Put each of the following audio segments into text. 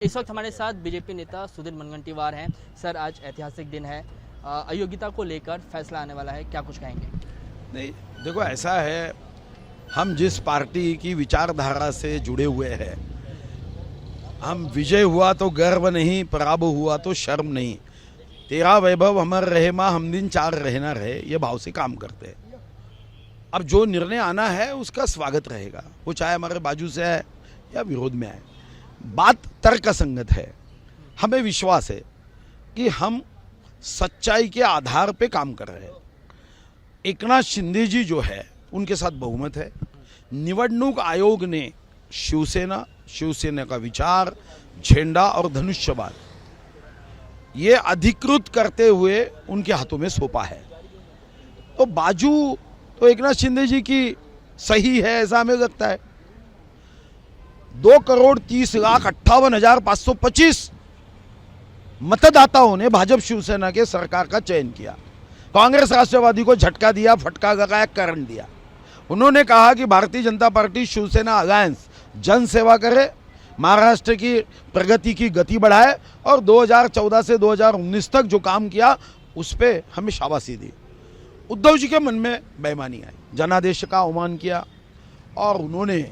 इस वक्त हमारे साथ बीजेपी नेता सुधीर मुनगंटीवार हैं। सर, आज ऐतिहासिक दिन है, अयोग्यता को लेकर फैसला आने वाला है, क्या कुछ कहेंगे? नहीं, देखो ऐसा है, हम जिस पार्टी की विचारधारा से जुड़े हुए हैं, हम विजय हुआ तो गर्व नहीं, पराभव हुआ तो शर्म नहीं, तेरा वैभव अमर रहे माँ हम दिन चार रहे ना रहे, ये भाव से काम करते हैं। अब जो निर्णय आना है उसका स्वागत रहेगा, वो चाहे हमारे बाजू से आए या विरोध में आए। बात तर्कसंगत है। हमें विश्वास है कि हम सच्चाई के आधार पे काम कर रहे हैं। एकनाथ शिंदे जी जो है उनके साथ बहुमत है। निवडणूक आयोग ने शिवसेना का विचार, झंडा और धनुष्यबाण ये अधिकृत करते हुए उनके हाथों में सौंपा है। तो बाजू तो एकनाथ शिंदे जी की सही है ऐसा हमें लगता है। 2,30,58,525 मतदाताओं ने भाजपा शिवसेना के सरकार का चयन किया। कांग्रेस राष्ट्रवादी को झटका दिया, फटका लगाया, कारण दिया। उन्होंने कहा कि भारतीय जनता पार्टी शिवसेना अलायंस जन सेवा करे, महाराष्ट्र की प्रगति की गति बढ़ाए और 2014 से 2019 तक जो काम किया उस पर हमें शाबाशी दी। उद्धव जी के मन में बेईमानी आई, जनादेश का अवमान किया और उन्होंने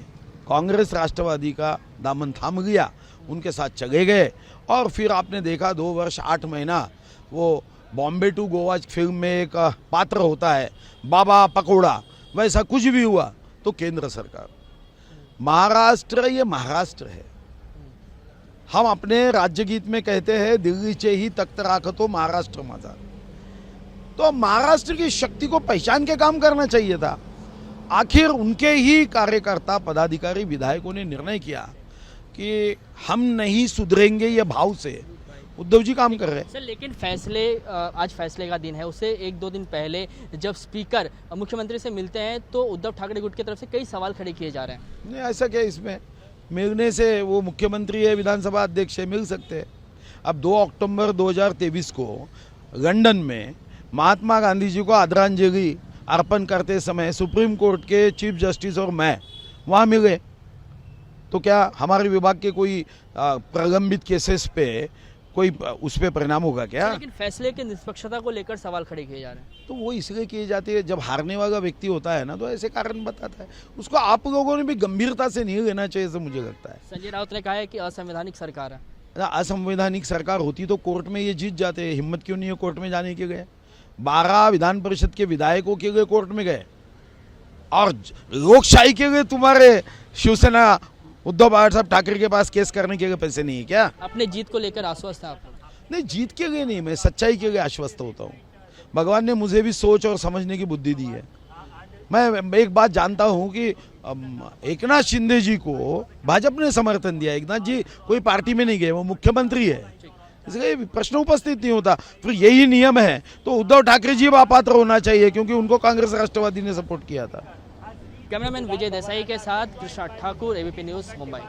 कांग्रेस राष्ट्रवादी का दामन थाम लिया, उनके साथ चले गए। और फिर आपने देखा 2 वर्ष 8 महीना वो बॉम्बे टू गोवा फिल्म में एक पात्र होता है, बाबा पकौड़ा, वैसा कुछ भी हुआ तो केंद्र सरकार। महाराष्ट्र ये महाराष्ट्र है। हम अपने राज्य गीत में कहते हैं, दिल्लीचे ही तख्त राखतो महाराष्ट्र माझा। तो महाराष्ट्र की शक्ति को पहचान के काम करना चाहिए था। आखिर उनके ही कार्यकर्ता, पदाधिकारी, विधायकों ने निर्णय किया कि हम नहीं सुधरेंगे, ये भाव से उद्धव जी काम कर रहे हैं। सर, लेकिन आज फैसले का दिन है, उससे 1-2 दिन पहले जब स्पीकर मुख्यमंत्री से मिलते हैं तो उद्धव ठाकरे गुट की तरफ से कई सवाल खड़े किए जा रहे हैं। नहीं, ऐसा क्या इसमें? मिलने से वो मुख्यमंत्री है, विधानसभा अध्यक्ष है, मिल सकते हैं। अब 2 अक्टूबर 2023 को लंदन में महात्मा गांधी जी को आदरांजलि अर्पण करते समय सुप्रीम कोर्ट के चीफ जस्टिस और मैं वहाँ मिले, तो क्या हमारे विभाग के कोई प्रलंबित केसेस पे कोई उस पर परिणाम होगा क्या? लेकिन फैसले की निष्पक्षता को लेकर सवाल खड़े किए जा रहे हैं। तो वो इसलिए किए जाते हैं, जब हारने वाला व्यक्ति होता है ना तो ऐसे कारण बताता है। उसको आप लोगों ने भी गंभीरता से नहीं लेना चाहिए, ऐसा मुझे लगता है। संजय राउत ने कहा है कि असंवैधानिक सरकार है। असंवैधानिक सरकार होती तो कोर्ट में ये जीत जाते हैं। हिम्मत क्यों नहीं है कोर्ट में जाने के गए? 12 विधान परिषद के विधायकों के लिए कोर्ट में गए और लोकशाही के लिए तुम्हारे शिवसेना उद्धव साहब ठाकरे के पास केस करने के लिए पैसे नहीं है क्या? अपने जीत को लेकर आश्वस्त है आप? नहीं, जीत के लिए नहीं, मैं सच्चाई के लिए आश्वस्त होता हूँ। भगवान ने मुझे भी सोच और समझने की बुद्धि दी है। मैं एक बात जानता हूँ कि एकनाथ शिंदे जी को भाजपा ने समर्थन दिया। एकनाथ जी कोई पार्टी में नहीं गए, वो मुख्यमंत्री है, इसलिए प्रश्न उपस्थित नहीं होता। फिर यही नियम है तो उद्धव ठाकरे जी अपात्र होना चाहिए, क्योंकि उनको कांग्रेस राष्ट्रवादी ने सपोर्ट किया था। कैमरामैन विजय देसाई के साथ कृष्णा ठाकुर, एबीपी न्यूज़, मुंबई।